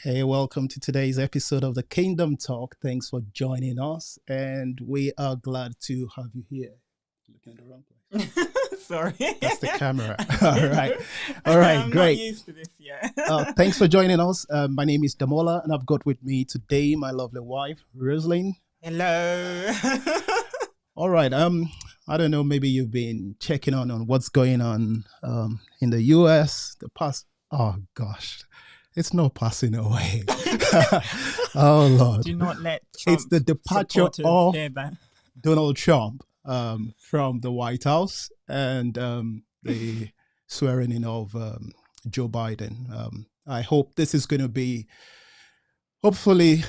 Hey, welcome to today's episode of the Kingdom Talk. Thanks for joining us, and we are glad to have you here. Looking at the wrong place. Sorry. That's the camera. All right, I'm not great. used to this yet. Thanks for joining us. My name is Damola, and I've got with me today my lovely wife, Rosalind. Hello. All right. I don't know. Maybe you've been checking on what's going on in the U.S. The past. Oh gosh. It's not passing away. Oh Lord! Do not let Trump it's the departure supporters of hear that. Donald Trump from the White House and the swearing in of Joe Biden. I hope this is going to be hopefully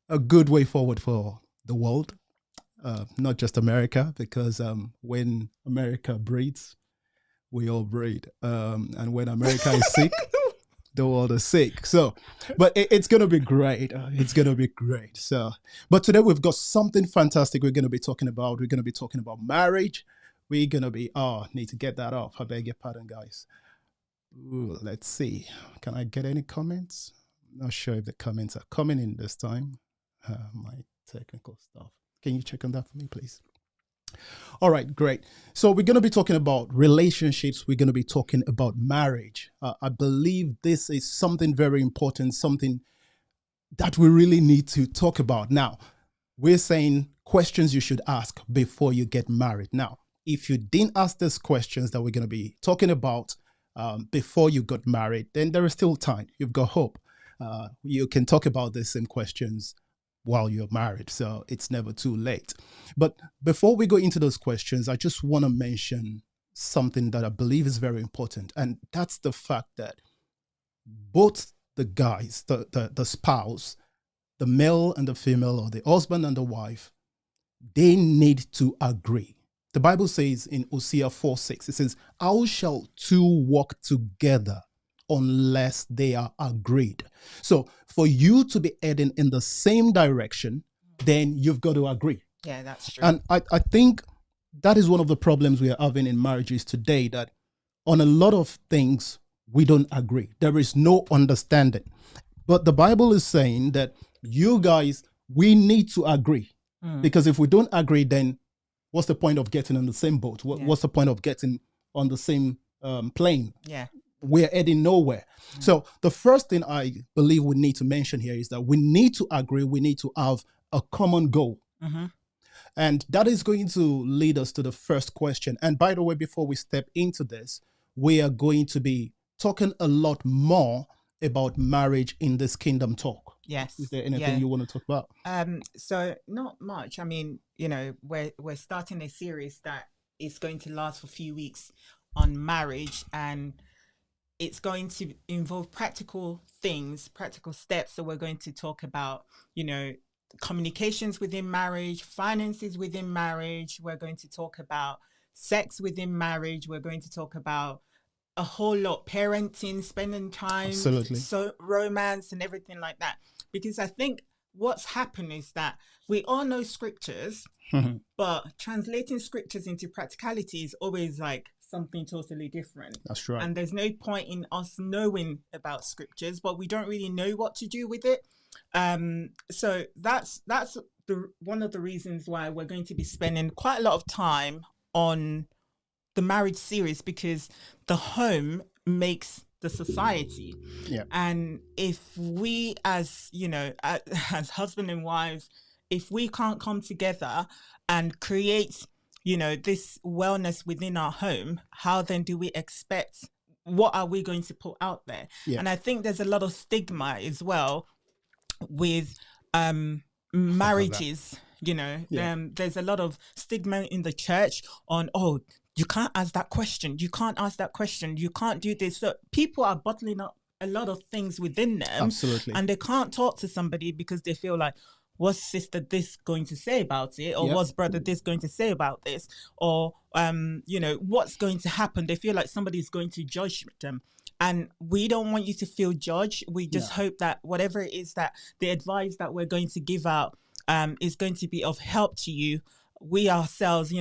a good way forward for the world, not just America, because when America breeds, we all breed, and when America is sick. The world is sick. So, but it's going to be great. It's going to be great. So, but today we've got something fantastic we're going to be talking about. We're going to be talking about marriage. We're going to be, need to get that off. I beg your pardon, guys. Ooh, let's see. Can I get any comments? Not sure if the comments are coming in this time. My technical stuff. Can you check on that for me, please? All right, great. So we're going to be talking about relationships. We're going to be talking about marriage. I believe this is something very important, something that we really need to talk about. Now, we're saying questions you should ask before you get married. Now, if you didn't ask these questions that we're going to be talking about before you got married, then there is still time. You've got hope. You can talk about the same questions while you're married. So it's never too late. But before we go into those questions, I just want to mention something that I believe is very important. And that's the fact that both the guys, the spouse, the male and the female, or the husband and the wife, they need to agree. The Bible says in Hosea 4:6, it says, how shall two walk together unless they are agreed? So for you to be heading in the same direction, then you've got to agree. Yeah, that's true. And I think that is one of the problems we are having in marriages today, that on a lot of things, we don't agree. There is no understanding. But the Bible is saying that you guys, we need to agree. Because if we don't agree, then what's the point of getting on the same boat? What's the point of getting on the same plane? Yeah. We're heading nowhere. So the first thing I believe we need to mention here is that we need to agree. We need to have a common goal. And that is going to lead us to the first question. And by the way, before we step into this, we are going to be talking a lot more about marriage in this Kingdom Talk. Yes. Is there anything you want to talk about? So not much. I mean, we're starting a series that is going to last for a few weeks on marriage, and it's going to involve practical things, practical steps. So we're going to talk about, communications within marriage, finances within marriage. We're going to talk about sex within marriage. We're going to talk about a whole lot, parenting, spending time, Absolutely. so romance and everything like that. Because I think what's happened is that we all know scriptures, but translating scriptures into practicality is always like something totally different. That's right. And there's no point in us knowing about scriptures, but we don't really know what to do with it. So that's one of the reasons why we're going to be spending quite a lot of time on the marriage series, because the home makes the society. Yeah. And if we as husband and wives, if we can't come together and create this wellness within our home, how then do we expect, what are we going to put out there? Yeah. And I think there's a lot of stigma as well with marriages. There's a lot of stigma in the church on, you can't ask that question, you can't ask that question, you can't do this. So people are bottling up a lot of things within them. Absolutely. And they can't talk to somebody because they feel like, what's sister this going to say about it? Or what's brother this going to say about this? Or, what's going to happen? They feel like somebody's going to judge them. And we don't want you to feel judged. We just hope that whatever it is that the advice that we're going to give out is going to be of help to you. We ourselves,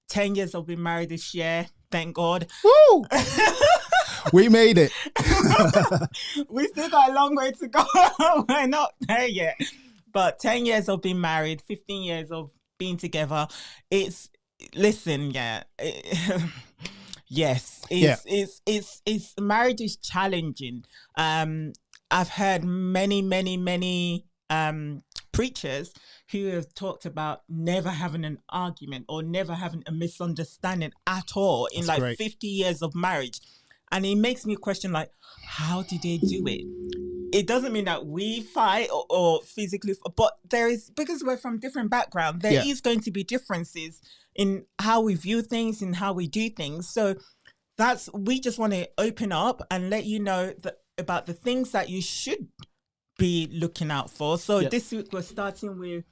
10 years of being married this year, thank God. Woo! We made it. We still got a long way to go. We're not there yet. But 10 years of being married, 15 years of being together, it's, listen, yeah. Yes, it's marriage is challenging. I've heard many preachers who have talked about never having an argument or never having a misunderstanding at all in That's great. 50 years of marriage. And it makes me question, like, how did they do it? It doesn't mean that we fight or physically, but there is, because we're from different backgrounds, there is going to be differences in how we view things and how we do things. So we just want to open up and let you know about the things that you should be looking out for. So this week we're starting with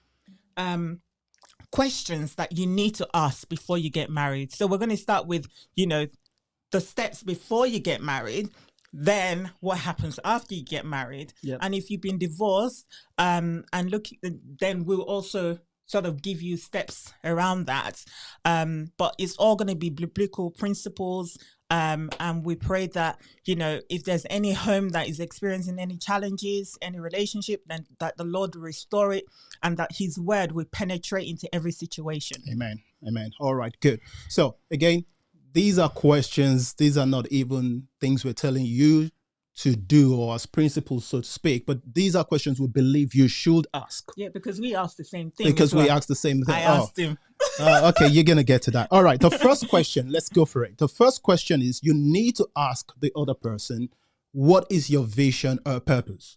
questions that you need to ask before you get married. So we're going to start with, the steps before you get married, then what happens after you get married. And if you've been divorced, then we'll also sort of give you steps around that. But it's all going to be biblical principles. And we pray that, if there's any home that is experiencing any challenges, any relationship, then that the Lord will restore it and that his word will penetrate into every situation. Amen. Amen. All right, good. So again, these are questions. These are not even things we're telling you to do or as principles, so to speak. But these are questions we believe you should ask. Yeah, because we asked the same thing. Because we asked the same thing. I asked him. Okay, you're going to get to that. All right, the first question, let's go for it. The first question is you need to ask the other person, what is your vision or purpose?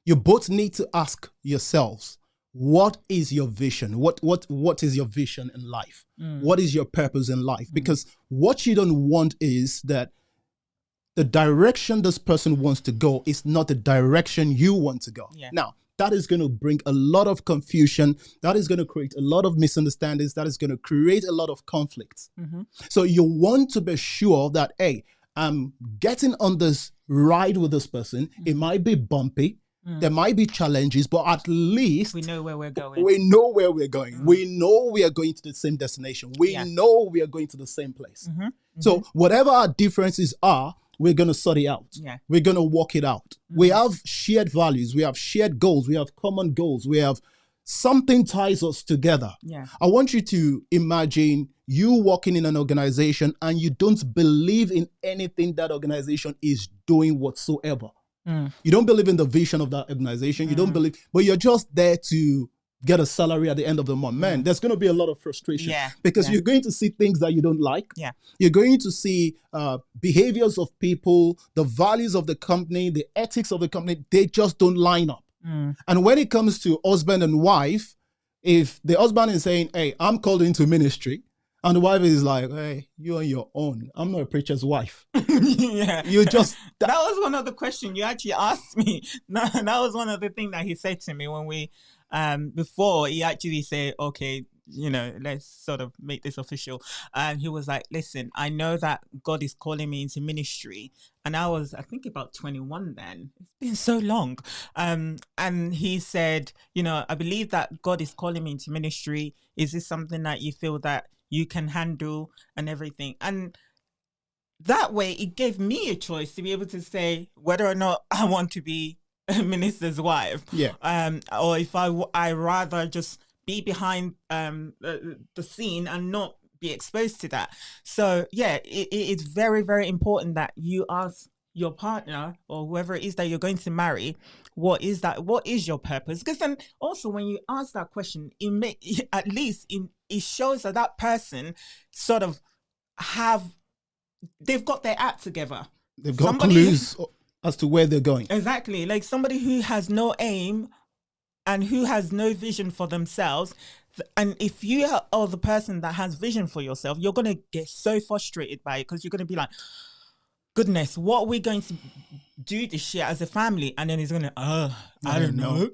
You both need to ask yourselves, what is your vision? What is your vision in life? What is your purpose in life? Because what you don't want is that the direction this person wants to go is not the direction you want to go. Now, that is going to bring a lot of confusion. That is going to create a lot of misunderstandings. That is going to create a lot of conflicts. So you want to be sure that, hey, I'm getting on this ride with this person. It might be bumpy. There might be challenges, but at least we know where we're going. We know where we're going. We know we are going to the same destination. We know we are going to the same place. So whatever our differences are, we're going to sort it out. We're going to work it out. We have shared values. We have shared goals. We have common goals. We have something ties us together. I want you to imagine you working in an organization and you don't believe in anything that organization is doing whatsoever. You don't believe in the vision of that organization. You don't believe, but you're just there to get a salary at the end of the month. Man, there's going to be a lot of frustration because you're going to see things that you don't like. You're going to see behaviors of people, the values of the company, the ethics of the company. They just don't line up. And when it comes to husband and wife, if the husband is saying, hey, I'm called into ministry, and the wife is like, hey, you're on your own. I'm not a preacher's wife. You just... That was one of the questions you actually asked me. That was one of the things that he said to me when we... before he actually said, okay, let's sort of make this official. And he was like, listen, I know that God is calling me into ministry. And I think about 21 then. It's been so long. And he said, I believe that God is calling me into ministry. Is this something that you feel that you can handle and everything? And that way it gave me a choice to be able to say whether or not I want to be a minister's wife. Or if I rather just be behind the scene and not be exposed to that. So it's very, very important that you ask your partner or whoever it is that you're going to marry, what is your purpose? Because then also when you ask that question, it shows that person sort of they've got their act together. They've got clues as to where they're going. Exactly. Like somebody who has no aim and who has no vision for themselves. And if you are the person that has vision for yourself, you're going to get so frustrated by it because you're going to be like, goodness, what are we going to do this year as a family? And then he's going to, I don't know.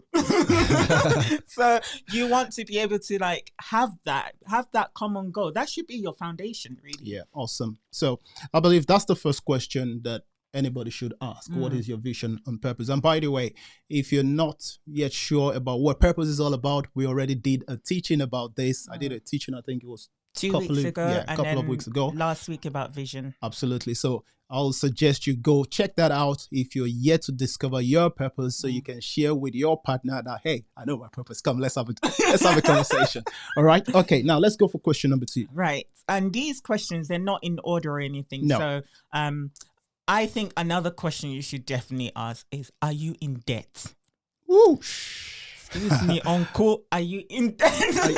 So you want to be able to have that common goal. That should be your foundation, really. Yeah, awesome. So I believe that's the first question that anybody should ask. What is your vision and purpose? And by the way, if you're not yet sure about what purpose is all about, we already did a teaching about this. I did a teaching, I think it was 2 weeks ago, and couple of then weeks ago. last week about vision. Absolutely. So I'll suggest you go check that out if you're yet to discover your purpose, so you can share with your partner that, hey, I know my purpose. Come, let's have a conversation. All right. Okay. Now let's go for question number 2. Right. And these questions, they're not in order or anything. No. So I think another question you should definitely ask is, are you in debt? Woo. Excuse me, uncle. Are you in debt?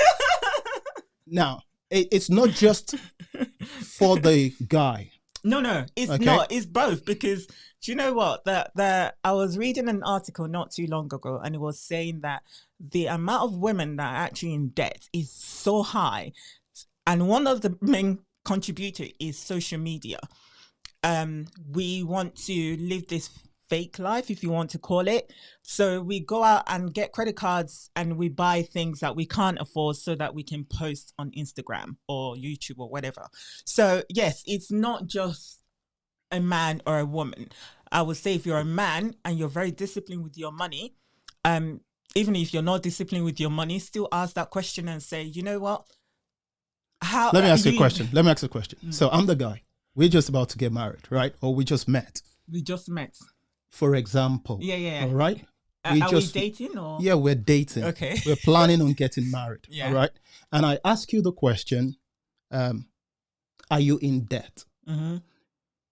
Now, it's not just for the guy. No, it's Okay. not. It's both, because do you know what? I was reading an article not too long ago, and it was saying that the amount of women that are actually in debt is so high, and one of the main contributor is social media. We want to live this fake life, if you want to call it. So we go out and get credit cards and we buy things that we can't afford so that we can post on Instagram or YouTube or whatever. So yes, it's not just a man or a woman. I would say if you're a man and you're very disciplined with your money, even if you're not disciplined with your money, still ask that question and say, you know what? Let me ask you a question. So I'm the guy. We're just about to get married, right? Or we just met. We just met. For example. Yeah. All right. Are we dating or? Yeah, we're dating. Okay. We're planning on getting married. Yeah. All right. And I ask you the question, are you in debt? Mm-hmm.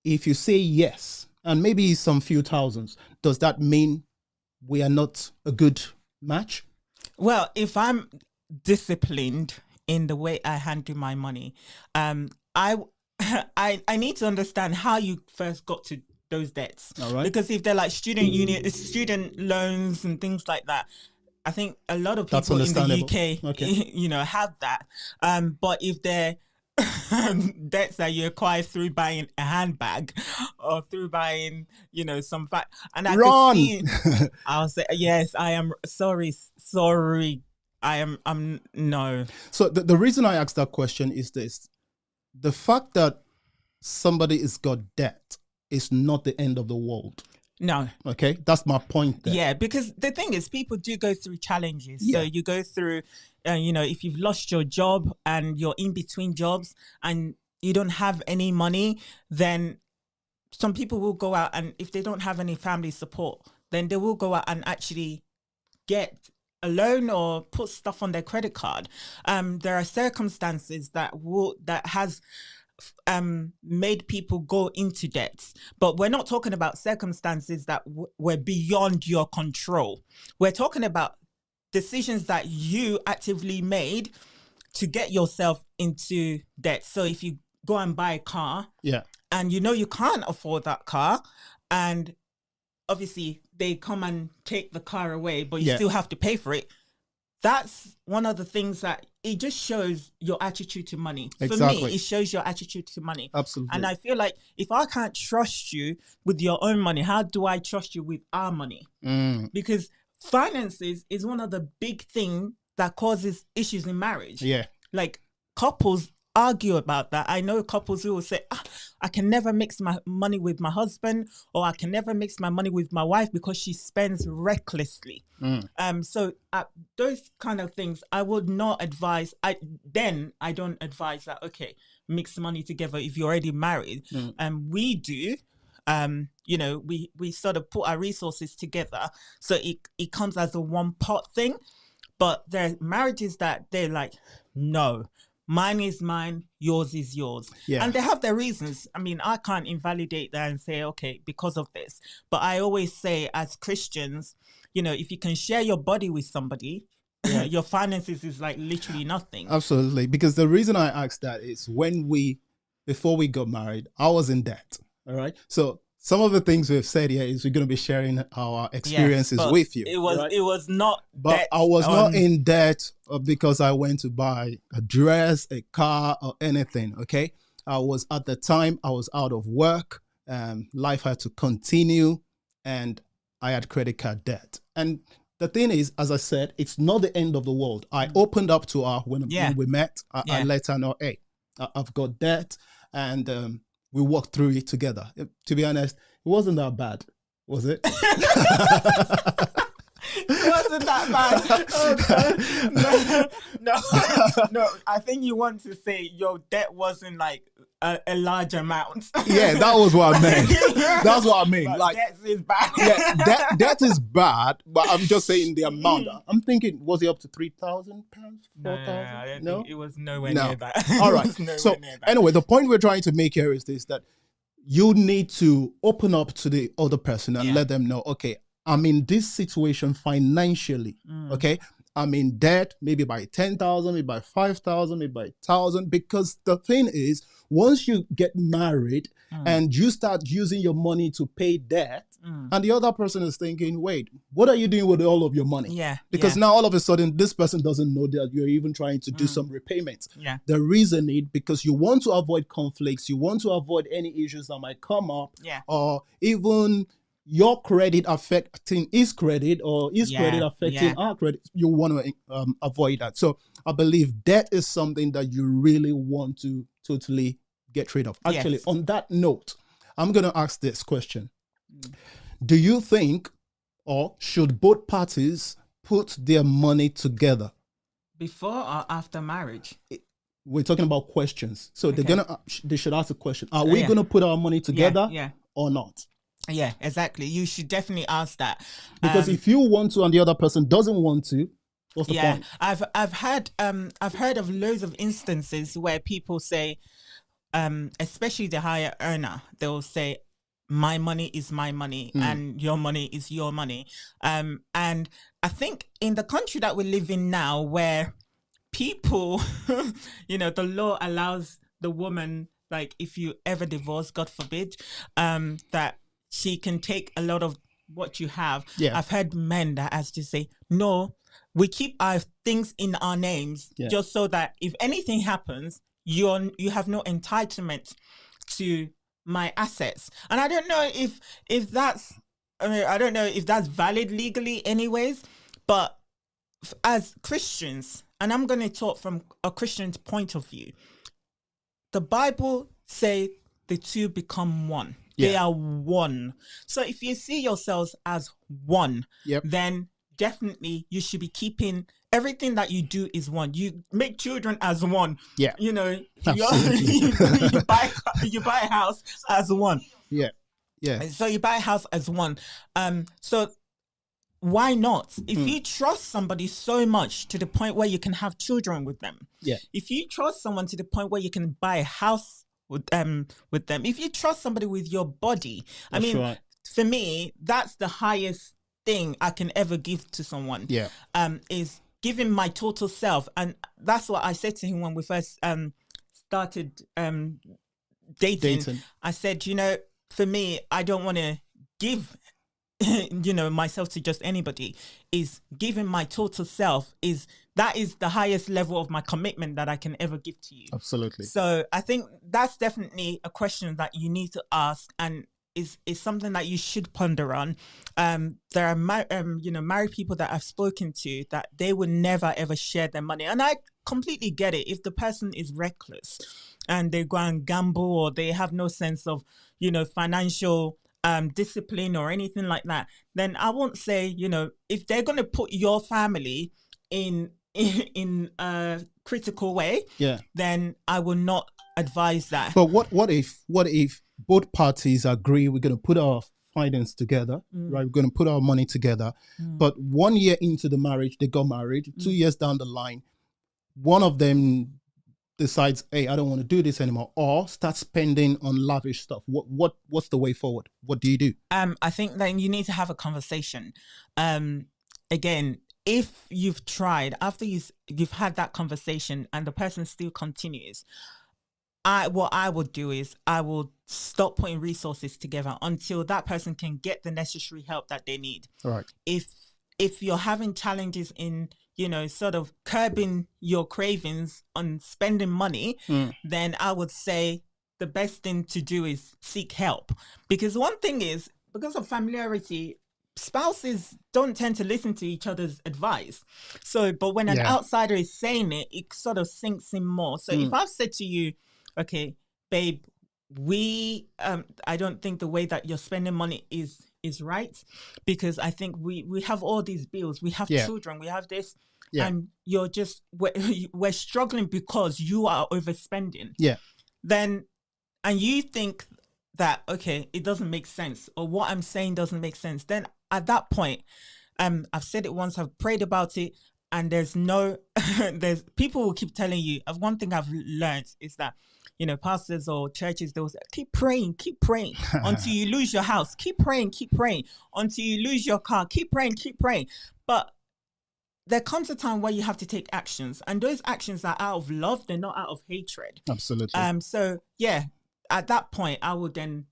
If you say yes, and maybe some few thousands, does that mean we are not a good match? Well, if I'm disciplined in the way I handle my money, I need to understand how you first got to those debts. All right. Because if they're like student loans and things like that, I think a lot of people in the UK, okay, have that. But if they're debts that you acquire through buying a handbag or through buying, some fat, and I Run! could see, I'll say, yes, I am sorry. I'm no. So the reason I asked that question is this: the fact that somebody has got debt is not the end of the world. No. Okay, that's my point there. Yeah, because the thing is, people do go through challenges. Yeah. So you go through, if you've lost your job and you're in between jobs and you don't have any money, then some people will go out, and if they don't have any family support, then they will go out and actually get a loan or put stuff on their credit card. There are circumstances that has made people go into debts, but we're not talking about circumstances that were beyond your control. We're talking about decisions that you actively made to get yourself into debt. So if you go and buy a car, and you can't afford that car, and obviously they come and take the car away, but you still have to pay for it. That's one of the things that it just shows your attitude to money. Exactly. For me, it shows your attitude to money. Absolutely. And I feel like if I can't trust you with your own money, how do I trust you with our money? Because finances is one of the big things that causes issues in marriage. Yeah. Like couples argue about that. I know couples who will say, I can never mix my money with my husband, or I can never mix my money with my wife because she spends recklessly. So those kind of things, I would not advise. I don't advise that, okay, mix money together if you're already married. And we do. We sort of put our resources together so it comes as a one pot thing. But there are marriages that they're like, no, mine is mine, yours is yours. Yeah. And they have their reasons. I mean, I can't invalidate that and say, okay, because of this. But I always say, as Christians, if you can share your body with somebody, your finances is like literally nothing. Absolutely. Because the reason I asked that is before we got married, I was in debt. All right. So some of the things we've said here is we're going to be sharing our experiences with you. It was not. But I was not in debt because I went to buy a dress, a car, or anything. Okay. I was out of work. Life had to continue, and I had credit card debt. And the thing is, as I said, it's not the end of the world. I opened up to her when we met. I let her know, hey, I've got debt, and we walked through it together. To be honest, it wasn't that bad, was it? It wasn't that bad. Oh, no. I think you want to say your debt wasn't like a large amount. Yeah, that was what I meant. That's what I mean. But Like, debt is bad. yeah, that is bad. But I'm just saying the amount. I'm thinking, was it up to £3,000, No, 4,000? I don't No, think it was nowhere no. near that. All It right. was nowhere So near that. anyway, the point we're trying to make here is this: that you need to open up to the other person and Yeah. let them know, okay, I'm in this situation financially. Okay. I'm in debt, maybe by 10,000, maybe by 5,000, maybe by 1,000. Because the thing is, once you get married and you start using your money to pay debt, and the other person is thinking, wait, what are you doing with all of your money? Yeah. Because now all of a sudden, this person doesn't know that you're even trying to do some repayments. Yeah. The reason is because you want to avoid conflicts, you want to avoid any issues that might come up, Yeah. or even your credit affecting his credit, or his credit affecting our credit. You want to avoid that. So I believe debt is something that you really want to totally get rid of. Actually, Yes. on that note, I'm going to ask this question. Do you think, or should both parties put their money together? Before or after marriage? We're talking about questions. So Okay. they should ask a question. Are we Yeah. going to put our money together Yeah. or not? Yeah, exactly. You should definitely ask that. Because if you want to and the other person doesn't want to, what's the point? I've heard of loads of instances where people say, especially the higher earner, they'll say, my money is my money and your money is your money. And I think in the country that we live in now, where people, the law allows the woman, like if you ever divorce, God forbid, that she can take a lot of what you have. Yeah. I've heard men that has to say, no, we keep our things in our names just so that if anything happens, you have no entitlement to my assets. And I don't know if that's, I don't know if that's valid legally anyways, but as Christians, and I'm going to talk from a Christian's point of view, the Bible say the two become one. They are one. So if you see yourselves as one, then definitely you should be keeping everything that you do is one. You make children as one. Yeah. You buy a house as one. Yeah. Yeah. So you buy a house as one. So why not? If you trust somebody so much to the point where you can have children with them, if you trust someone to the point where you can buy a house with them, if you trust somebody with your body, for me, that's the highest thing I can ever give to someone. Is giving my total self. And that's what I said to him when we first started dating. I said, for me, I don't want to give myself to just anybody. Is giving my total self that is the highest level of my commitment that I can ever give to you. Absolutely. So I think that's definitely a question that you need to ask, and is something that you should ponder on. There are married people that I've spoken to that they would never ever share their money, and I completely get it. If the person is reckless and they go and gamble, or they have no sense of financial discipline or anything like that, then I won't say, if they're going to put your family in a critical way, then I will not advise that. But what if both parties agree we're going to put our finance together, right? We're going to put our money together, but 1 year into the marriage, they got married. 2 years down the line, one of them decides, hey, I don't want to do this anymore, or start spending on lavish stuff. What's the way forward? What do you do? I think that you need to have a conversation. Again, if you've tried, after you've had that conversation and the person still continues, what I would do is I will stop putting resources together until that person can get the necessary help that they need. All right. If you're having challenges in sort of curbing your cravings on spending money, then I would say the best thing to do is seek help. Because one thing is, because of familiarity, spouses don't tend to listen to each other's advice. So, but when an outsider is saying it, it sort of sinks in more. So if I've said to you, okay, babe, I don't think the way that you're spending money is is right, because I think we have all these bills, we have children, we have this, and you're just we're struggling because you are overspending. Then, and you think that, okay, it doesn't make sense, or what I'm saying doesn't make sense. Then at that point, I've said it once, I've prayed about it, and there's people will keep telling you. One thing I've learned is that, pastors or churches, they'll say, keep praying until you lose your house. Keep praying until you lose your car. Keep praying. But there comes a time where you have to take actions, and those actions are out of love. They're not out of hatred. Absolutely. So yeah, at that point, I would then,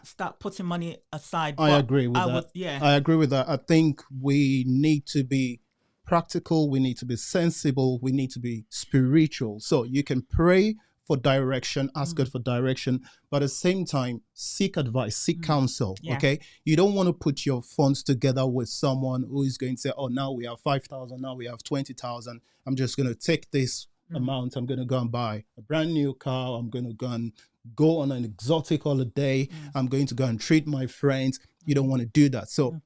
start putting money aside. I agree with that. I agree with that. I think we need to be practical. We need to be sensible. We need to be spiritual. So you can pray for direction, ask God for direction, but at the same time, seek advice, seek counsel, okay? You don't want to put your funds together with someone who is going to say, oh, now we have 5,000, now we have 20,000. I'm just going to take this amount. I'm going to go and buy a brand new car. I'm going to go on an exotic holiday. I'm going to go and treat my friends. You don't want to do that. So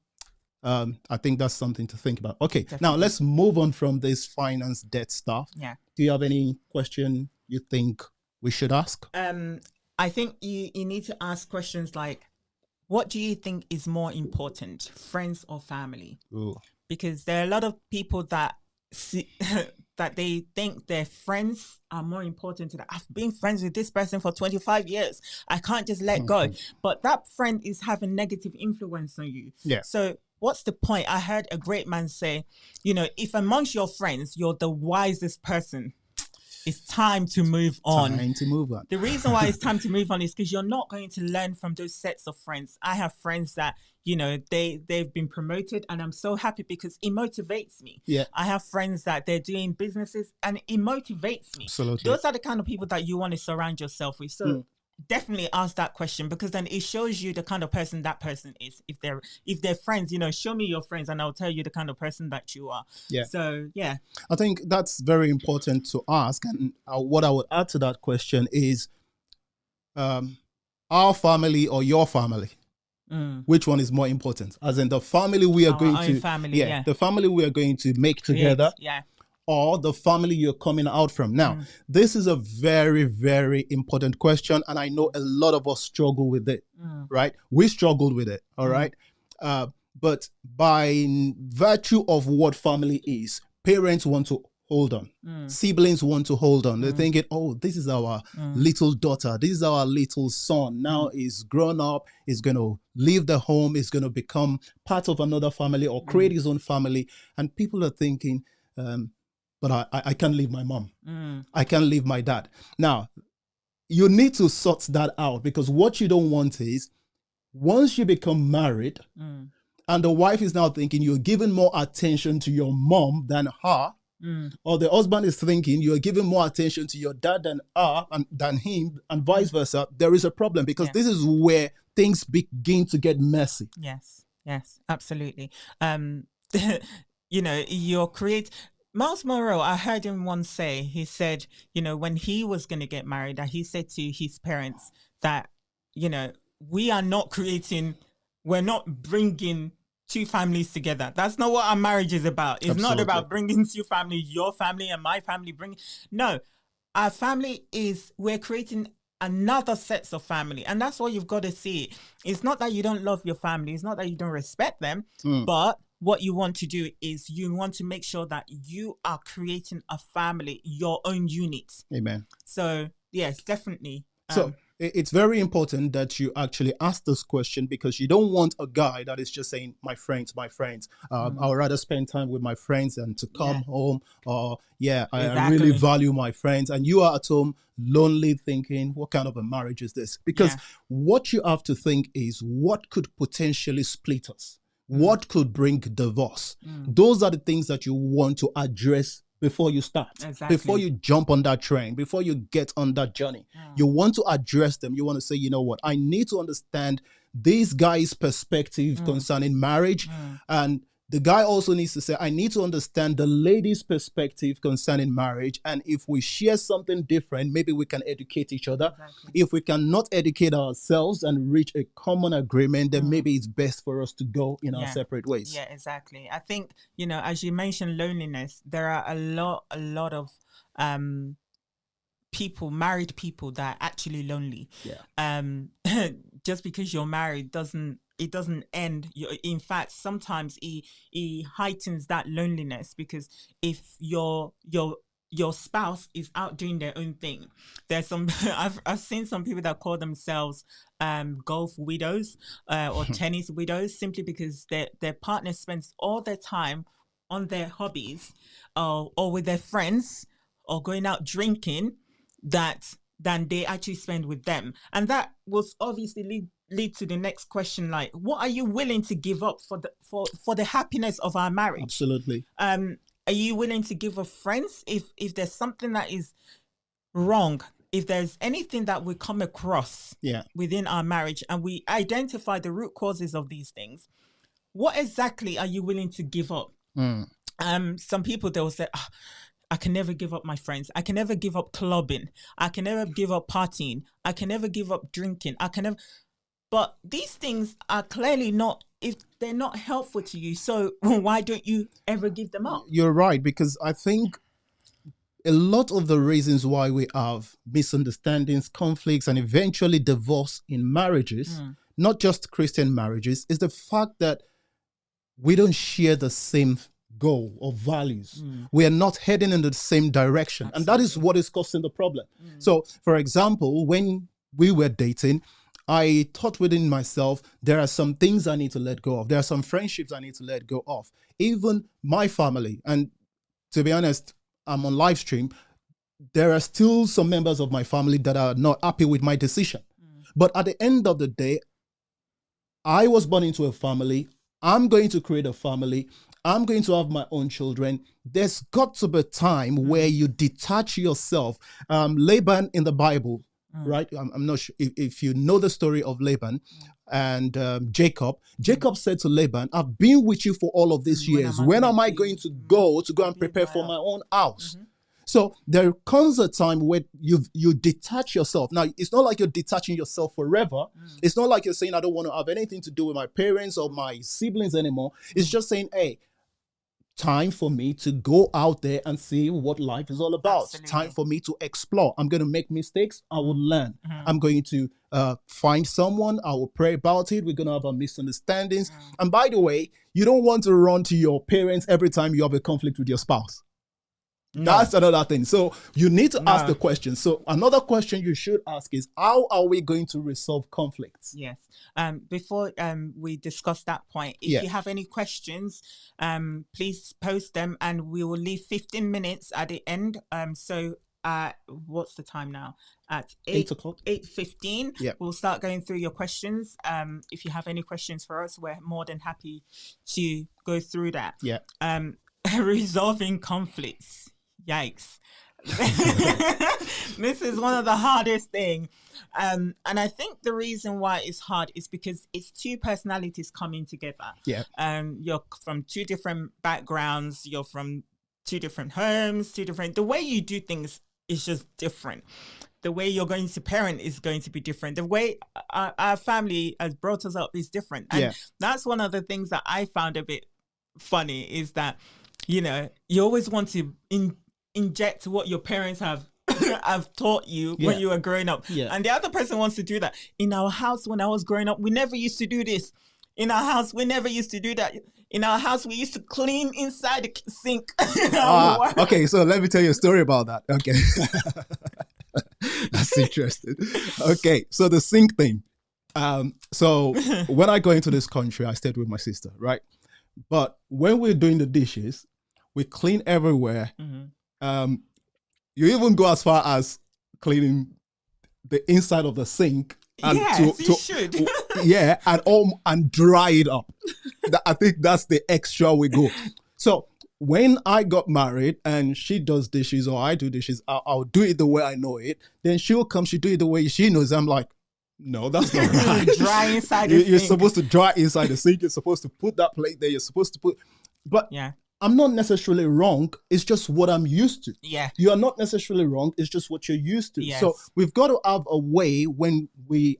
I think that's something to think about. Okay, Now let's move on from this finance debt stuff. Yeah. Do you have any question you think we should ask? I think you need to ask questions like, what do you think is more important, friends or family? Ooh. Because there are a lot of people that that they think their friends are more important to them. I've been friends with this person for 25 years. I can't just let go. But that friend is having negative influence on you. Yeah. So what's the point? I heard a great man say, if amongst your friends, you're the wisest person, it's time to move on. The reason why it's time to move on is because you're not going to learn from those sets of friends. I have friends that, they've been promoted, and I'm so happy because it motivates me. Yeah. I have friends that they're doing businesses, and it motivates me. Absolutely. Those are the kind of people that you want to surround yourself with. So definitely ask that question, because then it shows you the kind of person that person is. If they're friends, show me your friends and I'll tell you the kind of person that you are. Yeah. So yeah, I think that's very important to ask. And what I would add to that question is, our family or your family, which one is more important? As in the family we are the family we are going to make together. Yeah. Or the family you're coming out from. Now, this is a very, very important question, and I know a lot of us struggle with it, right? We struggled with it, all right? But by virtue of what family is, parents want to hold on. Siblings want to hold on. They're thinking, oh, this is our little daughter. This is our little son. Now he's grown up. He's going to leave the home. He's going to become part of another family or create his own family. And people are thinking, but I can't leave my mom. I can't leave my dad. Now, you need to sort that out, because what you don't want is, once you become married and the wife is now thinking you're giving more attention to your mom than her, or the husband is thinking you're giving more attention to your dad than her and than him, and vice versa, there is a problem, because this is where things begin to get messy. Yes, absolutely. Miles Monroe, I heard him once say, he said, when he was going to get married, that he said to his parents that, we're not bringing two families together. That's not what our marriage is about. It's not about bringing two families, your family and my family. No, our family we're creating another sets of family. And that's what you've got to see. It's not that you don't love your family. It's not that you don't respect them, but what you want to do is you want to make sure that you are creating a family, your own unit. Amen. So yes, definitely. So it's very important that you actually ask this question, because you don't want a guy that is just saying, my friends. I would rather spend time with my friends than to come home. Or I really value my friends. And you are at home lonely thinking, what kind of a marriage is this? Because what you have to think is, what could potentially split us? What could bring divorce? Those are the things that you want to address before you start, before you jump on that train, before you get on that journey. You want to address them. You want to say, you know what, I need to understand this guy's perspective concerning marriage, and the guy also needs to say, I need to understand the lady's perspective concerning marriage. And if we share something different, maybe we can educate each other. Exactly. If we cannot educate ourselves and reach a common agreement, then maybe it's best for us to go in our separate ways. Yeah, exactly. I think, as you mentioned loneliness, there are a lot of married people that are actually lonely. Just because you're married doesn't end. In fact, sometimes he heightens that loneliness, because if your spouse is out doing their own thing, there's some I've seen some people that call themselves golf widows or tennis widows, simply because their partner spends all their time on their hobbies or with their friends or going out drinking than they actually spend with them. And that will obviously lead to the next question, like, what are you willing to give up for the happiness of our marriage? Absolutely. Are you willing to give up friends if there's something that is wrong, if there's anything that we come across within our marriage and we identify the root causes of these things? What exactly are you willing to give up? Some people, they will say, I can never give up my friends. I can never give up clubbing. I can never give up partying. I can never give up drinking. But these things are clearly not, if they're not helpful to you, so why don't you ever give them up? You're right, because I think a lot of the reasons why we have misunderstandings, conflicts, and eventually divorce in marriages, not just Christian marriages, is the fact that we don't share the same goal or values. We are not heading in the same direction. Absolutely. And that is what is causing the problem. So, for example, when we were dating, I thought within myself, there are some things I need to let go of. There are some friendships I need to let go of. Even my family. And to be honest, I'm on live stream. There are still some members of my family that are not happy with my decision. But at the end of the day, I was born into a family. I'm going to create a family. I'm going to have my own children. There's got to be a time where you detach yourself. Laban in the Bible, right? I'm not sure if you know the story of Laban and Jacob. Jacob said to Laban, I've been with you for all of these years. When am I going to go and prepare for my own house? So there comes a time where you detach yourself. Now, it's not like you're detaching yourself forever. It's not like you're saying, I don't want to have anything to do with my parents or my siblings anymore. It's just saying, hey, time for me to go out there and see what life is all about. Absolutely. Time for me to explore. I'm going to make mistakes. I will learn. I'm going to find someone. I will pray about it. We're going to have our misunderstandings. And by the way, you don't want to run to your parents every time you have a conflict with your spouse. No. That's another thing. So you need to ask the question. So another question you should ask is, how are we going to resolve conflicts? Yes. Before we discuss that point, if you have any questions, please post them, and we will leave 15 minutes at the end. So what's the time now? At 8 o'clock. 8:15. Yeah. We'll start going through your questions. If you have any questions for us, we're more than happy to go through that. Yeah. Resolving conflicts. Yikes. This is one of the hardest things. And I think the reason why it's hard is because it's two personalities coming together. Yeah. You're from two different backgrounds. You're from two different homes, the way you do things is just different. The way you're going to parent is going to be different. The way our family has brought us up is different. And that's one of the things that I found a bit funny, is that, you always want to inject what your parents have taught you when you were growing up. And the other person wants to do that. In our house, when I was growing up, we never used to do this. In our house, we never used to do that. In our house, we used to clean inside the sink. Okay, so let me tell you a story about that. Okay. That's interesting. Okay, so the sink thing. So when I go into this country, I stayed with my sister, right? But when we're doing the dishes, we clean everywhere. You even go as far as cleaning the inside of the sink. And you should. and dry it up. I think that's the extra we go. So when I got married and she does dishes or I do dishes, I'll do it the way I know it. Then she'll come, she do it the way she knows. I'm like, no, that's not right. Dry inside the sink. You're supposed to dry inside the sink. You're supposed to put that plate there. You're supposed to put... But Yeah. I'm not necessarily wrong. It's just what I'm used to. Yeah. You are not necessarily wrong. It's just what you're used to. Yes. So we've got to have a way when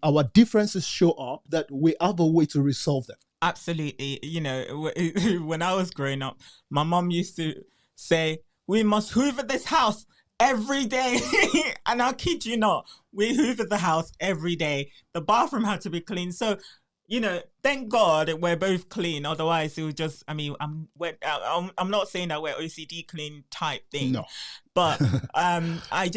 our differences show up that we have a way to resolve them. Absolutely. You know, when I was growing up, my mom used to say, we must hoover this house every day. And I'll kid you not, we hoovered the house every day. The bathroom had to be clean. So, you know, thank God we're both clean. Otherwise, it would just, I mean, I'm not saying that we're OCD clean type thing. No. But I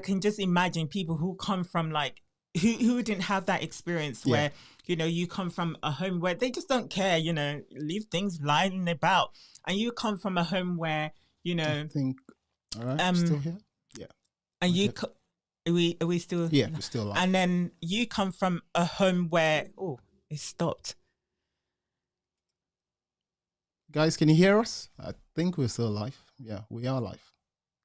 can just imagine people who come from like, who didn't have that experience where, you know, you come from a home where they just don't care, you know, leave things lying about. And you come from a home where, you know, I think, all right, still here? Yeah. And you, are we still? Yeah, we're still alive. And then you come from a home where, oh, it stopped. Guys, can you hear us? I think we're still alive. Yeah, we are alive.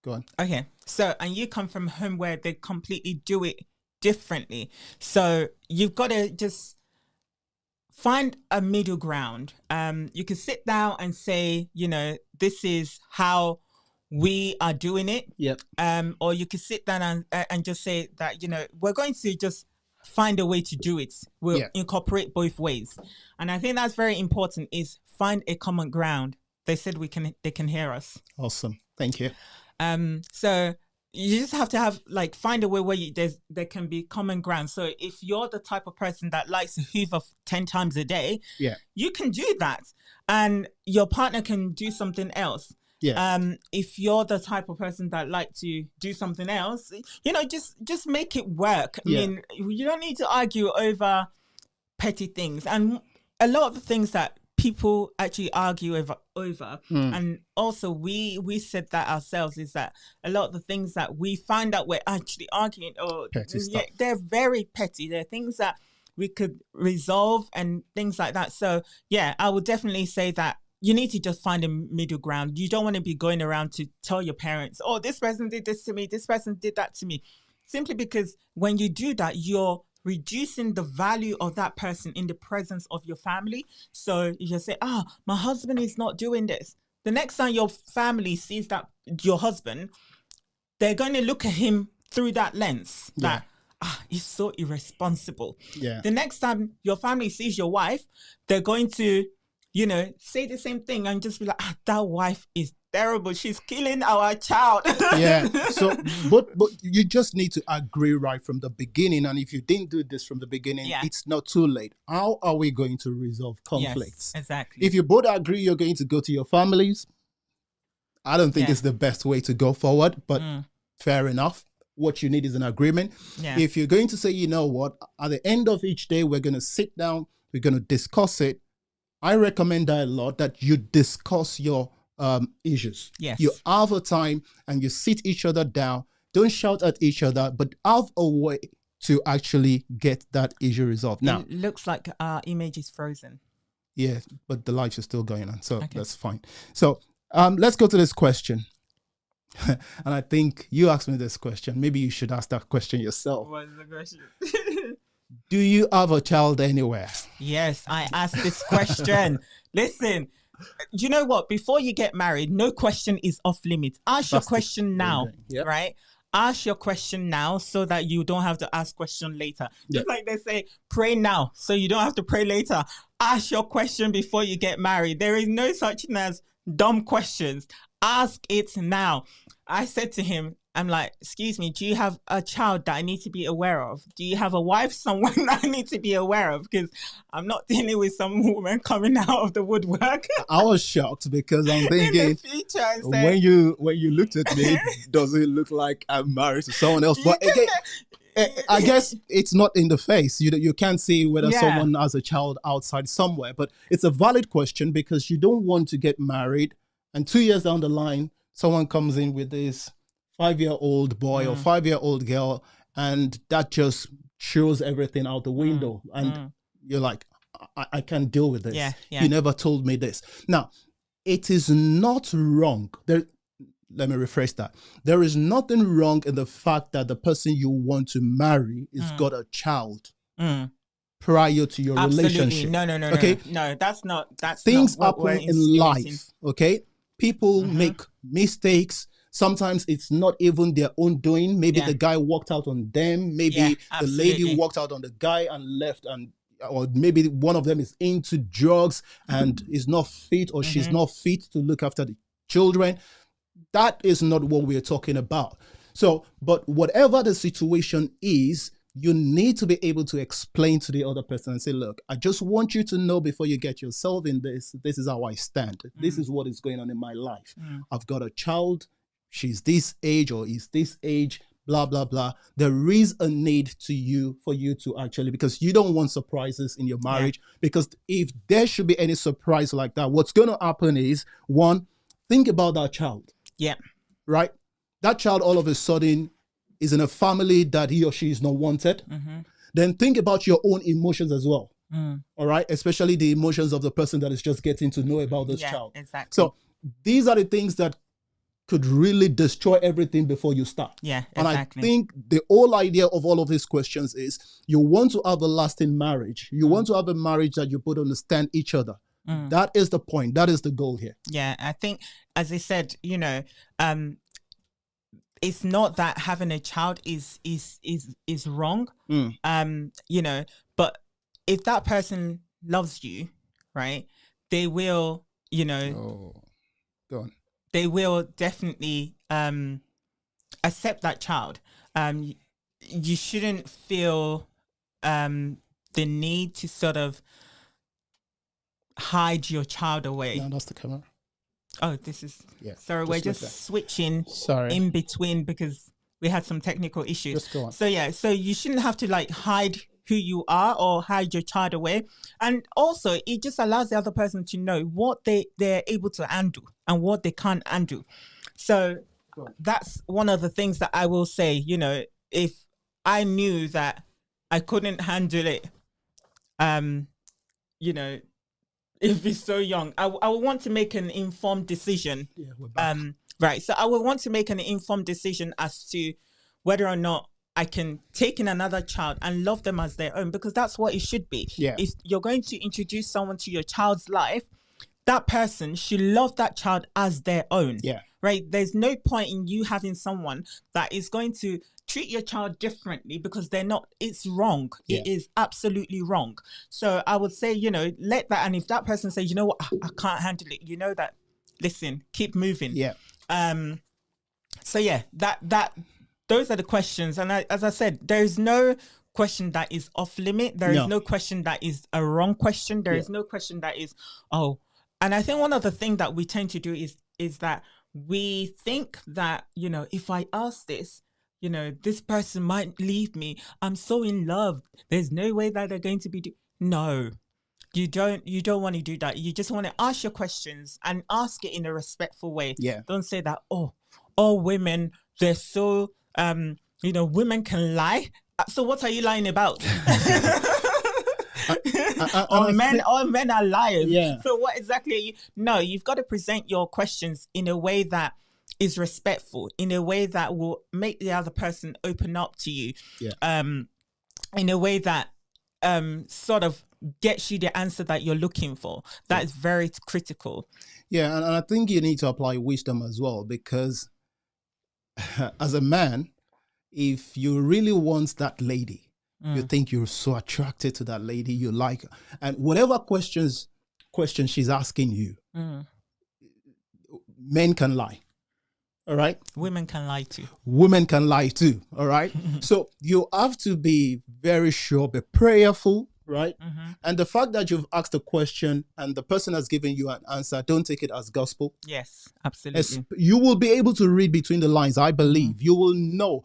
Go on. Okay. So, and you come from a home where they completely do it differently. So you've got to just find a middle ground. You can sit down and say, you know, this is how we are doing it. Yep. Or you can sit down and just say that, you know, we're going to just find a way to do it. We'll incorporate both ways. And I think that's very important, is find a common ground. They said they can hear us. Awesome. Thank you. So you just have to find a way where there can be common ground. So if you're the type of person that likes to hoover 10 times a day, you can do that. And your partner can do something else. Yeah. If you're the type of person that like to do something else, you know, just make it work. I mean, you don't need to argue over petty things. And a lot of the things that people actually argue over. And also we said that ourselves, is that a lot of the things that we find out we're actually arguing, or they're very petty. They're things that we could resolve and things like that. So yeah, I would definitely say that you need to just find a middle ground. You don't want to be going around to tell your parents, oh, this person did this to me, this person did that to me. Simply because when you do that, you're reducing the value of that person in the presence of your family. So you just say, my husband is not doing this. The next time your family sees that your husband, they're going to look at him through that lens. That, he's so irresponsible. Yeah. The next time your family sees your wife, they're going to, you know, say the same thing and just be like, that wife is terrible. She's killing our child. Yeah. So, but you just need to agree right from the beginning. And if you didn't do this from the beginning, it's not too late. How are we going to resolve conflicts? Yes, exactly. If you both agree you're going to go to your families, I don't think it's the best way to go forward, but fair enough. What you need is an agreement. Yeah. If you're going to say, you know what, at the end of each day, we're going to sit down, we're going to discuss it. I recommend that a lot, that you discuss your issues. Yes. You have a time and you sit each other down. Don't shout at each other, but have a way to actually get that issue resolved. Now, it looks like our image is frozen. Yeah, but the lights are still going on, so that's fine. So let's go to this question. And I think you asked me this question. Maybe you should ask that question yourself. What is the question? Do you have a child anywhere? Yes, I asked this question. Listen, you know what? Before you get married, no question is off limits. Ask your question now, right? Ask your question now so that you don't have to ask question later. Just like they say, pray now so you don't have to pray later. Ask your question before you get married. There is no such thing as dumb questions. Ask it now. I said to him, I'm like, excuse me, do you have a child that I need to be aware of? Do you have a wife, someone that I need to be aware of? Because I'm not dealing with some woman coming out of the woodwork. I was shocked because I'm thinking, in the future, when you looked at me, does it look like I'm married to someone else? But again, I guess it's not in the face. You can't see whether someone has a child outside somewhere. But it's a valid question because you don't want to get married and 2 years down the line, someone comes in with this 5-year-old boy or 5-year-old girl, and that just throws everything out the window. And you're like, I can't deal with this. You never told me this. Now, it is not wrong. Let me rephrase that. There is nothing wrong in the fact that the person you want to marry has got a child. prior to your Absolutely. relationship. No. Okay. No, that's not Things what we're happen in insinuating. life. Okay. People make mistakes. Sometimes it's not even their own doing. Maybe Yeah. the guy walked out on them. Maybe Yeah, the lady absolutely. walked out on the guy and left, and or maybe one of them is into drugs and is not fit, or she's not fit to look after the children. That is not what we're talking about. So, but whatever the situation is, you need to be able to explain to the other person and say, look, I just want you to know before you get yourself in this, this is how I stand. This is what is going on in my life. I've got a child. She's this age or is this age, blah, blah, blah. There is a need for you to actually, because you don't want surprises in your marriage. Because if there should be any surprise like that, what's going to happen is, one, think about that child. Yeah. Right? That child all of a sudden is in a family that he or she is not wanted. Then think about your own emotions as well. All right? Especially the emotions of the person that is just getting to know about this child. Exactly. So these are the things that could really destroy everything before you start. Yeah, And exactly. I think the whole idea of all of these questions is you want to have a lasting marriage. You want to have a marriage that you both understand each other. That is the point. That is the goal here. Yeah, I think, as I said, it's not that having a child is wrong. But if that person loves you, right, they will, Go on. they will definitely accept that child. You shouldn't feel the need to sort of hide your child away. No, that's the camera. Oh, this is... Yeah. Sorry, we're just switching in between because we had some technical issues. Just go on. So yeah, so you shouldn't have to like hide who you are or hide your child away. And also it just allows the other person to know what they're able to undo and what they can't undo. So that's one of the things that I will say, if I knew that I couldn't handle it, if it's so young, I would want to make an informed decision. Yeah, we're back. Right. So I would want to make an informed decision as to whether or not I can take in another child and love them as their own, because that's what it should be. Yeah. If you're going to introduce someone to your child's life, that person should love that child as their own. Yeah. Right. There's no point in you having someone that is going to treat your child differently because they're not. It's wrong. Yeah. It is absolutely wrong. So I would say, let that. And if that person says, you know what, I can't handle it, that, listen, keep moving. Yeah. So yeah, those are the questions. And as I said, there is no question that is off limit. There is no question that is a wrong question. There is no question that is, and I think one of the things that we tend to do is that we think that, if I ask this, this person might leave me. I'm so in love. There's no way that they're going to be. No, you don't want to do that. You just want to ask your questions and ask it in a respectful way. Yeah. Don't say that, all women, they're so, women can lie. So what are you lying about? All men are liars. Yeah. So what exactly are you? No, you've got to present your questions in a way that is respectful, in a way that will make the other person open up to you. Yeah. In a way that sort of gets you the answer that you're looking for. That is very critical. Yeah, and I think you need to apply wisdom as well, because as a man, if you really want that lady, you think you're so attracted to that lady, you like her, and whatever questions she's asking you, men can lie. All right. Women can lie too. Women can lie too. All right. So you have to be very sure, be prayerful, right? And the fact that you've asked a question and the person has given you an answer, don't take it as gospel. Yes, absolutely. You will be able to read between the lines, I believe. You will know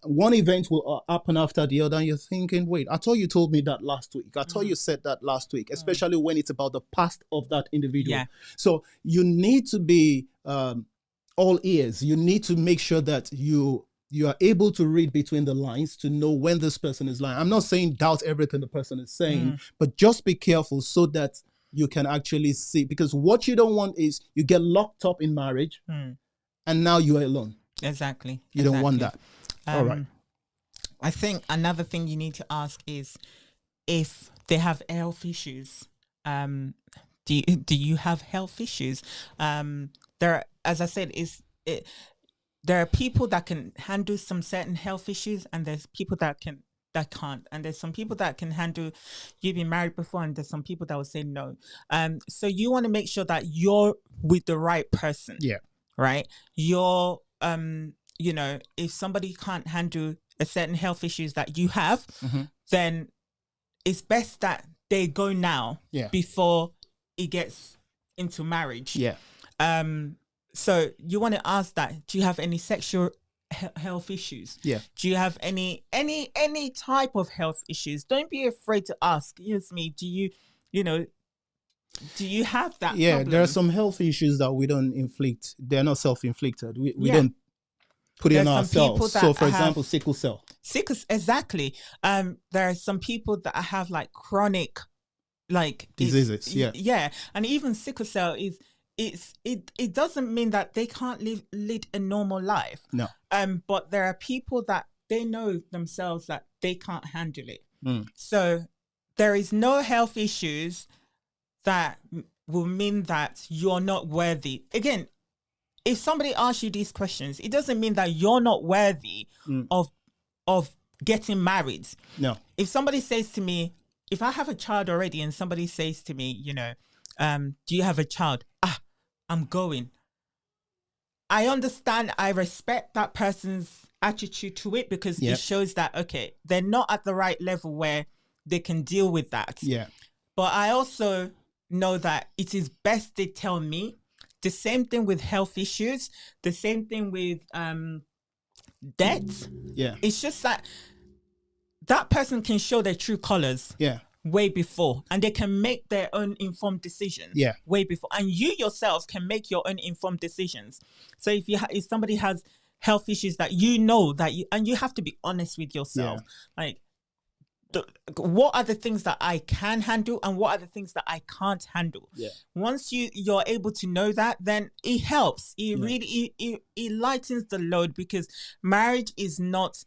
one event will happen after the other, and you're thinking, wait, I thought you told me that last week. I thought you said that last week, especially when it's about the past of that individual. Yeah. So you need to be all ears. You need to make sure that you are able to read between the lines to know when this person is lying. I'm not saying doubt everything the person is saying, but just be careful so that you can actually see, because what you don't want is you get locked up in marriage and now you are alone. Exactly. You don't want that. All right. I think another thing you need to ask is, if they have health issues. Do you have health issues? As I said, there are people that can handle some certain health issues, and there's people that can't, and there's some people that can handle you being married before, and there's some people that will say no. So you want to make sure that you're with the right person. Yeah. Right. You're if somebody can't handle a certain health issues that you have, then it's best that they go now before it gets into marriage. Yeah. So you want to ask that, do you have any sexual health issues? Yeah. Do you have any type of health issues? Don't be afraid to ask. Excuse me, do you have that problem? There are some health issues that we don't inflict. They're not self-inflicted. We don't put it on ourselves. So, for example, sickle cell. Exactly. There are some people that have like chronic, like diseases. Yeah, and even sickle cell it doesn't mean that they can't lead a normal life. No. But there are people that they know themselves that they can't handle it. So there is no health issues that will mean that you're not worthy. Again, if somebody asks you these questions, it doesn't mean that you're not worthy of getting married. No. If somebody says to me, if I have a child already and somebody says to me, do you have a child? I'm going. I understand. I respect that person's attitude to it, because it shows that, okay, they're not at the right level where they can deal with that. Yeah. But I also know that it is best they tell me. The same thing with health issues, the same thing with debt. Yeah. It's just that person can show their true colors. Yeah. Way before, and they can make their own informed decisions. Yeah. Way before, and you yourself can make your own informed decisions. So if somebody has health issues that and you have to be honest with yourself, like, what are the things that I can handle and what are the things that I can't handle? Yeah. Once you're able to know that, then it helps. It really it lightens the load, because marriage is not.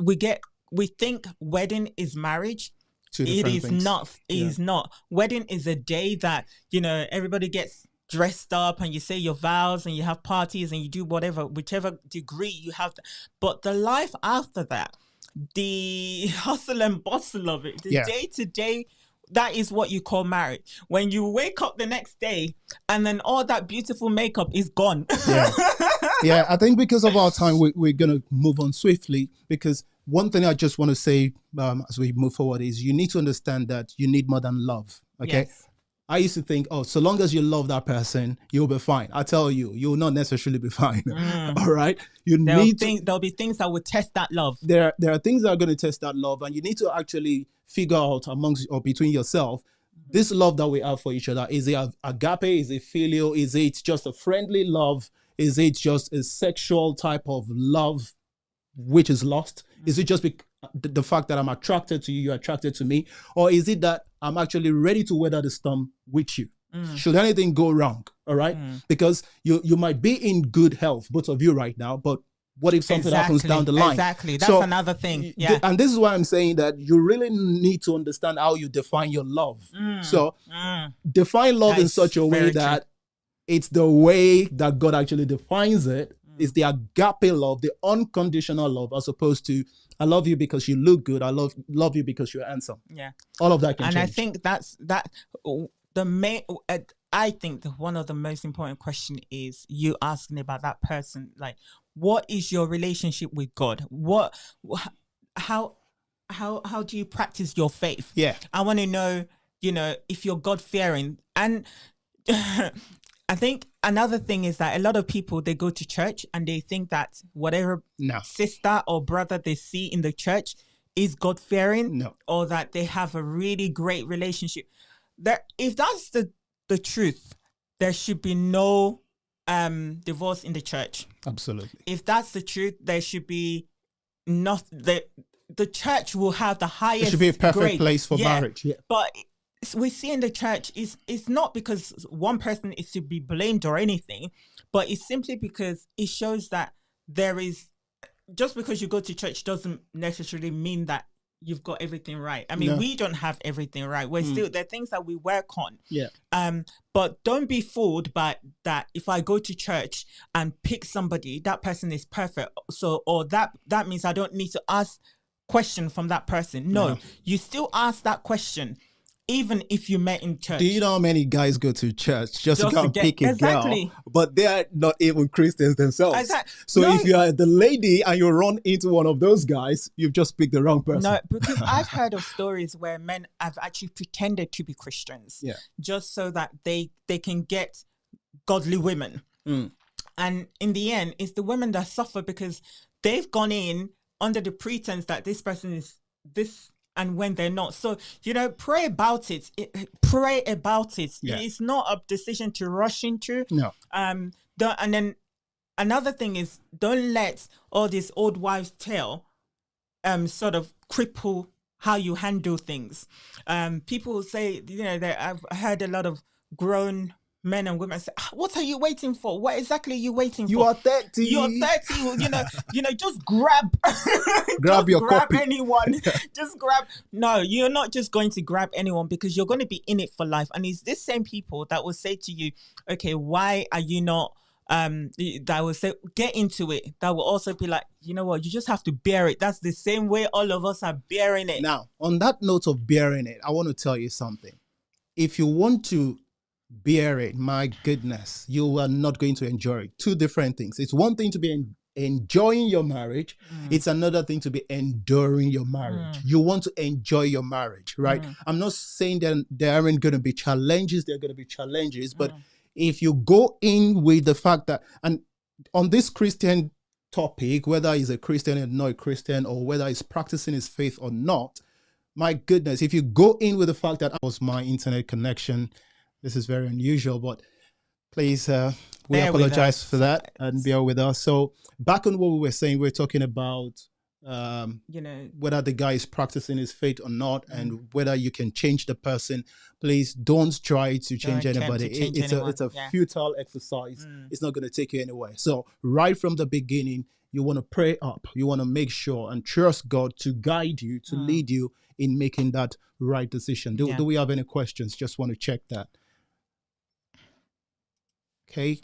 We think wedding is marriage. It is not. It is not. Wedding is a day that everybody gets dressed up and you say your vows and you have parties and you do whichever degree you have. But the life after that, the hustle and bustle of it, the day to day, that is what you call marriage. When you wake up the next day and then all that beautiful makeup is gone. Yeah, I think because of our time, we're going to move on swiftly, because one thing I just want to say as we move forward is you need to understand that you need more than love. Okay. Yes. I used to think, so long as you love that person, you'll be fine. I tell you, you'll not necessarily be fine. All right. There'll be things that will test that love. There are things that are going to test that love, and you need to actually figure out amongst or between yourself, this love that we have for each other. Is it agape? Is it filial? Is it just a friendly love? Is it just a sexual type of love which is lost? Is it just the fact that I'm attracted to you, you're attracted to me? Or is it that I'm actually ready to weather the storm with you? Should anything go wrong? All right? Because you might be in good health, both of you right now, but what if something happens down the line? Exactly. That's another thing. Yeah. And this is why I'm saying that you really need to understand how you define your love. So define love in such a way that it's the way that God actually defines it. It's the agape love, the unconditional love, as opposed to I love you because you look good. I love you because you're handsome. Yeah. All of that can change. And I think that's the main. I think one of the most important question is you asking about that person. Like, what is your relationship with God? How do you practice your faith? Yeah. I want to know, if you're God fearing. And I think another thing is that a lot of people, they go to church and they think that whatever sister or brother they see in the church is God fearing, or that they have a really great relationship. If that's the truth, there should be no divorce in the church. Absolutely. If that's the truth, there should be not the church will have the highest. It should be a perfect place for marriage. Yeah. But we see in the church it's not because one person is to be blamed or anything, but it's simply because it shows that there is, just because you go to church doesn't necessarily mean that you've got everything right. I mean, No. we don't have everything right. We're still, there are things that we work on. Yeah. But don't be fooled by that. If I go to church and pick somebody, that person is perfect. So, or that means I don't need to ask question from that person. No, you still ask that question, even if you met in church. Do you know how many guys go to church just to go and pick a exactly. girl, but they are not even Christians themselves? Exactly. So if you are the lady and you run into one of those guys, you've just picked the wrong person. No, because I've heard of stories where men have actually pretended to be Christians, just so that they can get godly women. And in the end, it's the women that suffer because they've gone in under the pretense that this person is this, and when they're not. So, pray about it. Pray about it. Yeah. It's not a decision to rush into. No. And then another thing is, don't let all this old wives' tale sort of cripple how you handle things. People say, that I've heard a lot of grown men and women say, what are you waiting for? What exactly are you waiting for? You are 30. You're 30. Just grab copy. anyone. Just grab. No, you're not just going to grab anyone, because you're going to be in it for life. And it's this same people that will say to you, okay, why are you not that will say, get into it. That will also be like, you know what, you just have to bear it. That's the same way all of us are bearing it. Now, on that note of bearing it, I want to tell you something. If you want to bear it, my goodness, you are not going to enjoy it. Two different things. It's one thing to be enjoying your marriage. It's another thing to be enduring your marriage. You want to enjoy your marriage, right? I'm not saying that there aren't going to be challenges. There are going to be challenges, but if you go in with the fact that, and on this Christian topic, whether he's a Christian or not a Christian, or whether he's practicing his faith or not, my goodness, if you go in with the fact that was my internet connection, this is very unusual, but please, we apologize for that and bear with us. So back on what we were saying, we're talking about, whether the guy is practicing his faith or not, and whether you can change the person. Please don't try to change anybody. It's a futile exercise. It's not going to take you anywhere. So right from the beginning, you want to pray up. You want to make sure and trust God to guide you, to lead you in making that right decision. Do we have any questions? Just want to check that. Okay. Do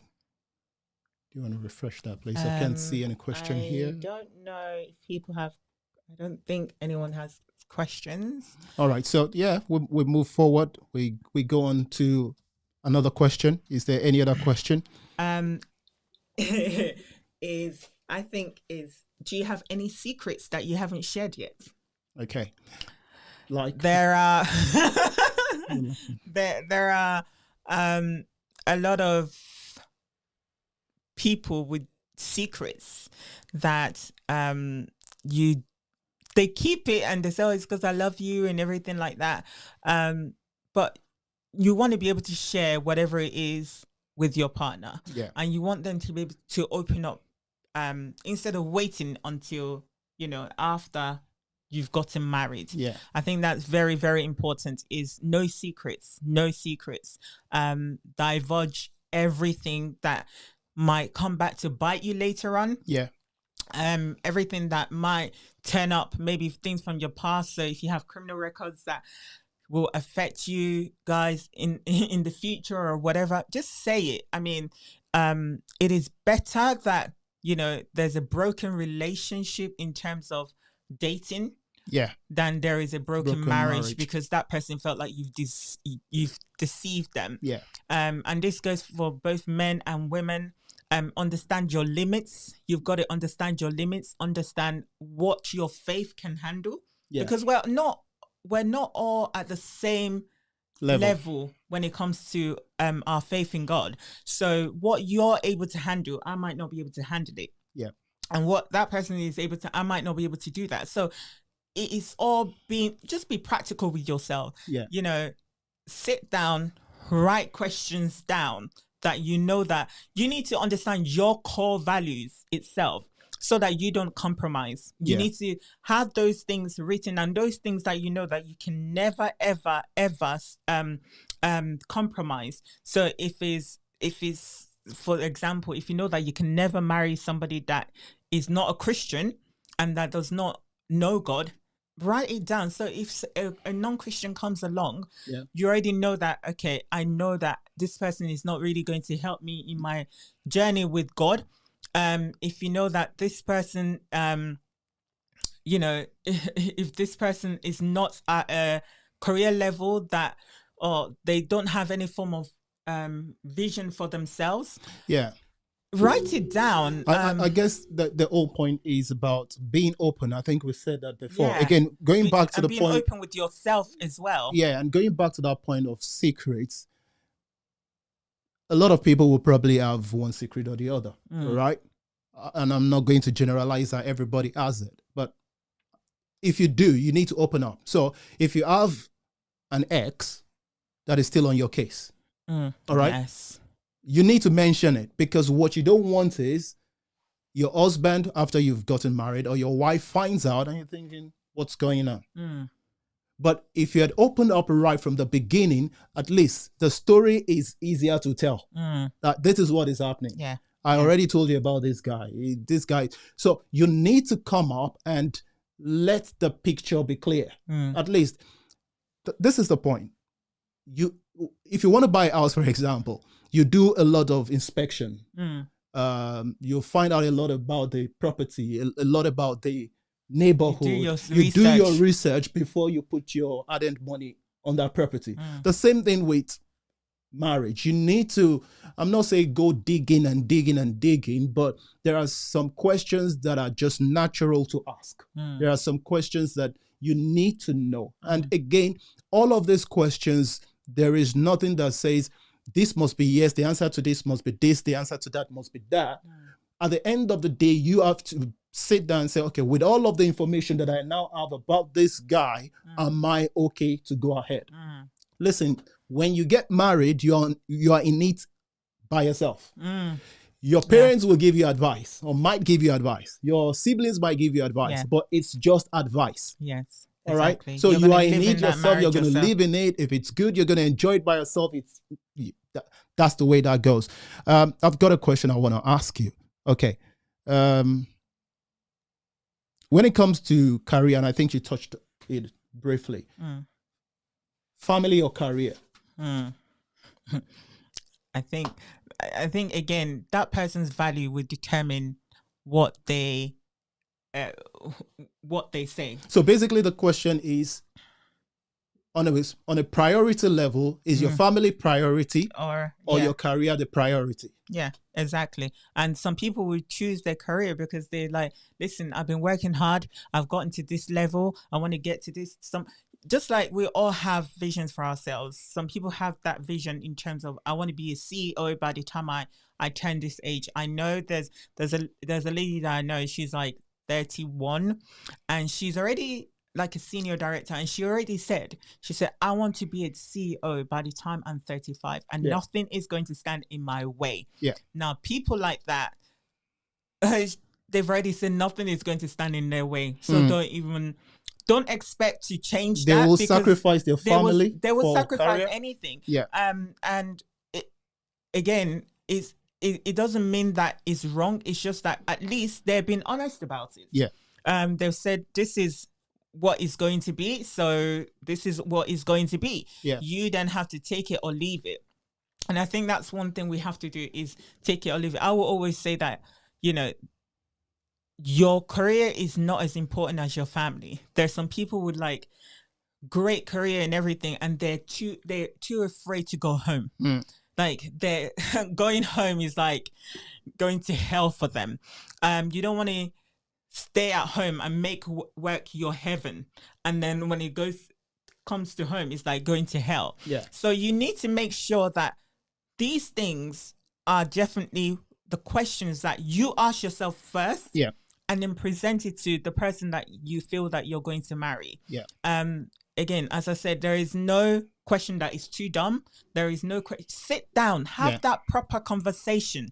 you want to refresh that, please? I can't see any question here. I don't know if people have. I don't think anyone has questions. All right. So, we move forward. We go on to another question. Is there any other question? Do you have any secrets that you haven't shared yet? Okay. Like there are there are a lot of people with secrets that they keep it and they say, oh, it's because I love you and everything like that. But you want to be able to share whatever it is with your partner. Yeah. And you want them to be able to open up instead of waiting until, after you've gotten married. Yeah. I think that's very, very important, is no secrets. Divulge everything that might come back to bite you later on. Yeah. Everything that might turn up, maybe things from your past. So if you have criminal records that will affect you guys in the future or whatever, just say it. I mean, it is better that, there's a broken relationship in terms of dating. Yeah. Than there is a broken marriage, because that person felt like you've deceived them. Yeah. And this goes for both men and women. Understand your limits. You've got to understand your limits. Understand what your faith can handle. Yeah. Because we're not all at the same level when it comes to our faith in God. So what you're able to handle, I might not be able to handle it. Yeah. And what that person is able to, I might not be able to do that. So it is all just be practical with yourself. Yeah. Sit down, write questions down that that you need to understand your core values itself, so that you don't compromise. You need to have those things written, and those things that that you can never, ever, ever compromise. So if it's, for example, if you know that you can never marry somebody that is not a Christian and that does not know God, write it down. So if a non-Christian comes along, Yeah. you already know that, okay, I know that this person is not really going to help me in my journey with God. If you know that this person, you know, if this person is not at a career level that, or they don't have any form of vision for themselves, Yeah. write it down. I guess the whole point is about being open. I think we said that before. Yeah. Again, going back to And the being point. open with yourself as well. Yeah, and going back to that point of secrets, a lot of people will probably have one secret or the other, right? And I'm not going to generalize that everybody has it, but if you do, you need to open up. So if you have an ex that is still on your case, all right, Yes. you need to mention it, because what you don't want is your husband, after you've gotten married, or your wife finds out and you're thinking, what's going on? But if you had opened up right from the beginning, at least the story is easier to tell. That this is what is happening. Yeah. I already told you about this guy. So you need to come up and let the picture be clear. At least this is the point. If you want to buy a house, for example, you do a lot of inspection. You'll find out a lot about the property, a lot about the neighborhood. You do your research before you put your ardent money on that property. The same thing with marriage. You need to, I'm not saying go digging and digging and digging, but there are some questions that are just natural to ask. There are some questions that you need to know. And again, all of these questions, there is nothing that says this must be yes, the answer to this must be this, the answer to that must be that. At the end of the day, you have to sit down and say, okay, with all of the information that I now have about this guy, am I okay to go ahead? Listen, when you get married, you are in it by yourself. Your parents will give you advice, or might give you advice. Your siblings might give you advice, but it's just advice. Yes. All right. So you are in it yourself. You're going to live in it. If it's good, you're going to enjoy it by yourself. That's the way that goes. I've got a question I want to ask you. Okay. When it comes to career, and I think you touched it briefly, family or career? I think again, that person's value would determine what they say. So basically the question is, on a priority level, is your family priority or your career the priority? Yeah, exactly. And some people will choose their career because they're like, listen, I've been working hard. I've gotten to this level. I want to get to this. Just like we all have visions for ourselves. Some people have that vision in terms of, I want to be a CEO by the time I turn this age. I know there's a lady that I know, she's like 31 and she's already like a senior director, and she said, I want to be a CEO by the time I'm 35 and nothing is going to stand in my way. Now people like that, they've already said nothing is going to stand in their way, so don't expect to change they that. They will sacrifice their family. They will sacrifice career. anything. And it doesn't mean that it's wrong. It's just that at least they've been honest about it. They've said this is what is going to be, so this is what is going to be. You then have to take it or leave it. And I think that's one thing we have to do, is take it or leave it. I will always say that, your career is not as important as your family. There's some people with like great career and everything, and they're too afraid to go home. Like they're going home is like going to hell for them. You don't want to stay at home and make work your heaven, and then when it comes to home, it's like going to hell. So you need to make sure that these things are definitely the questions that you ask yourself first, and then present it to the person that you feel that you're going to marry. Again, as I said, there is no question that is too dumb. There is no question. Sit down, have that proper conversation.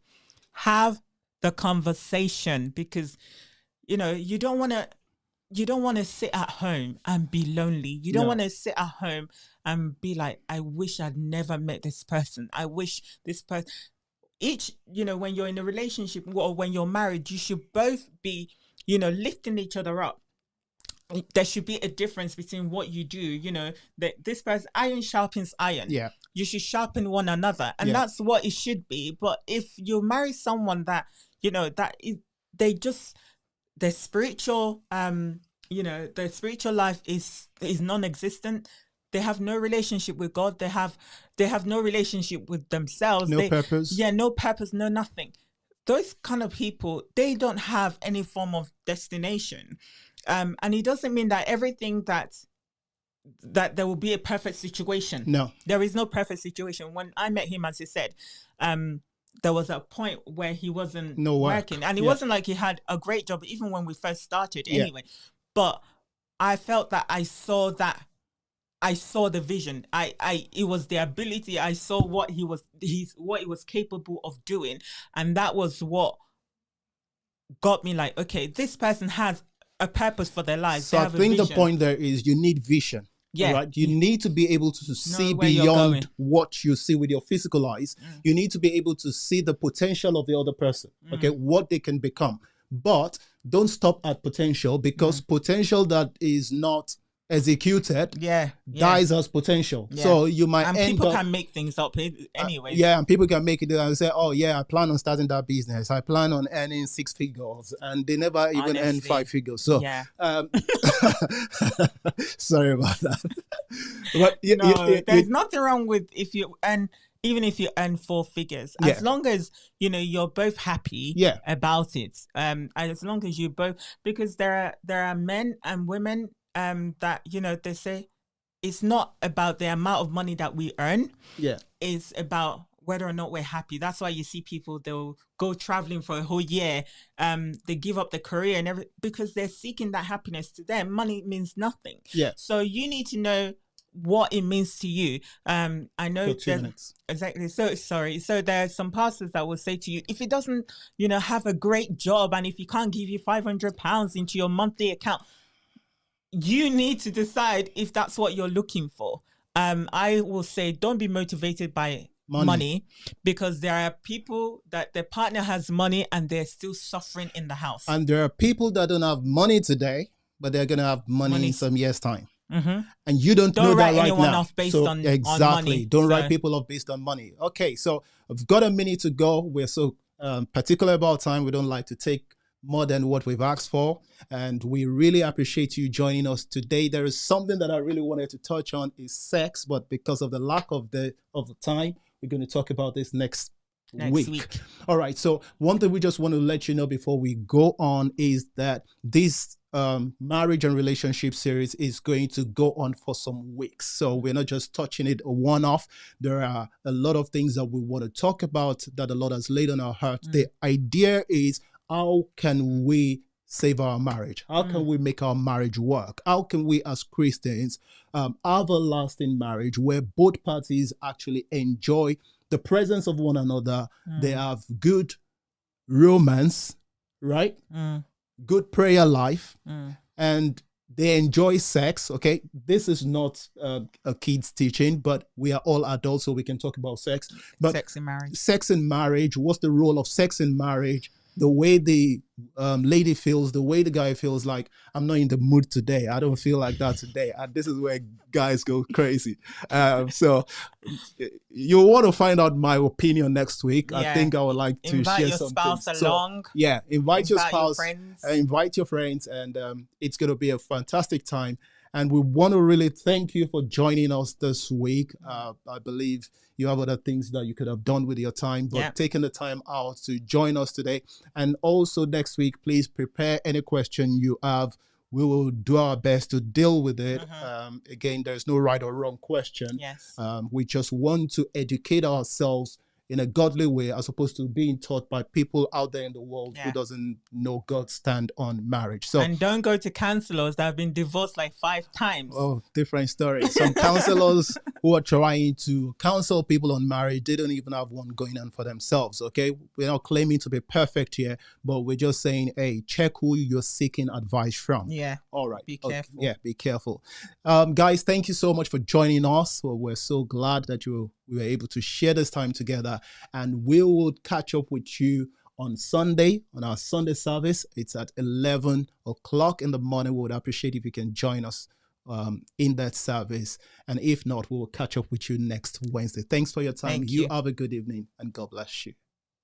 Have the conversation, because you don't want to sit at home and be lonely. You don't want to sit at home and be like, I wish I'd never met this person. I wish this person. When you're in a relationship or when you're married, you should both be, lifting each other up. there should be a difference between what you do. You know, that this person, iron sharpens iron. Yeah. You should sharpen one another, and Yeah. that's what it should be. But if you marry someone that, you know, that is, they just, their spiritual, you know, their spiritual life is non-existent. They have no relationship with God. They have no relationship with themselves. No purpose. Yeah, no purpose, no nothing. Those kind of people, they don't have any form of destination. And it doesn't mean that everything that there will be a perfect situation. No. There is no perfect situation. When I met him, as you said, there was a point where he wasn't working. And it wasn't like he had a great job, even when we first started anyway. But I felt that I saw the vision. It was the ability. I saw what he was capable of doing. And that was what got me like, okay, this person has a purpose for their lives. So I think the point there is you need vision. Yeah. Right? You need to be able to see beyond what you see with your physical eyes. You need to be able to see the potential of the other person. Okay, what they can become. But don't stop at potential, because potential that is not executed dies as potential. So you might and end people up, can make things up anyway. And people can make it and say, oh yeah, I plan on starting that business, I plan on earning 6 figures, and they never even earn 5 figures. So sorry about that. But there's nothing wrong with if you earn, even if you earn 4 figures, as long as, you know, you're both happy about it. As long as you both, because there are men and women that, you know, they say it's not about the amount of money that we earn. It's about whether or not we're happy. That's why you see people, they'll go traveling for a whole year. They give up their career and everything because they're seeking that happiness. To them, money means nothing. So you need to know what it means to you. I know exactly. So sorry. So there are some pastors that will say to you, if it doesn't, you know, have a great job, and if he can't give you £500 into your monthly account, you need to decide if that's what you're looking for. I will say, don't be motivated by money, because there are people that their partner has money and they're still suffering in the house. And there are people that don't have money today, but they're going to have money in some years' time. And you don't know that right now. Off based on money. Don't write people off based on money. Okay, so I've got a minute to go. We're so particular about time. We don't like to take more than what we've asked for, and we really appreciate you joining us today. There is something that I really wanted to touch on, is sex, but because of the lack of the time, we're going to talk about this next week. All right, so one thing we just want to let you know before we go on is that this marriage and relationship series is going to go on for some weeks. So we're not just touching it a one-off. There are a lot of things that we want to talk about that the Lord has laid on our heart. The idea is, how can we save our marriage? How can we make our marriage work? How can we as Christians have a lasting marriage where both parties actually enjoy the presence of one another? They have good romance, right? Good prayer life, and they enjoy sex. Okay, this is not a kid's teaching, but we are all adults, so we can talk about sex. But sex in marriage, what's the role of sex in marriage? The way the lady feels, the way the guy feels, like, I'm not in the mood today. I don't feel like that today. And this is where guys go crazy. So you'll want to find out my opinion next week. I think I would like to share some things. Invite your spouse along. So, invite your spouse, invite your friends, and it's going to be a fantastic time. And we want to really thank you for joining us this week. I believe you have other things that you could have done with your time, but taking the time out to join us today. And also next week, please prepare any question you have. We will do our best to deal with it. Again, there's no right or wrong question. We just want to educate ourselves in a godly way, as opposed to being taught by people out there in the world who doesn't know God's stand on marriage. So, and don't go to counselors that have been divorced like 5 times. Oh, different story. Some counselors who are trying to counsel people on marriage, they don't even have one going on for themselves. Okay, we're not claiming to be perfect here, but we're just saying, hey, check who you're seeking advice from. All right. Be careful. Okay. Be careful. Guys, thank you so much for joining us. Well, we're so glad that we were able to share this time together, and we will catch up with you on Sunday, on our Sunday service. It's at 11 o'clock in the morning. We would appreciate if you can join us in that service. And if not, we will catch up with you next Wednesday. Thanks for your time. Thank You you. have a good evening, and God bless you.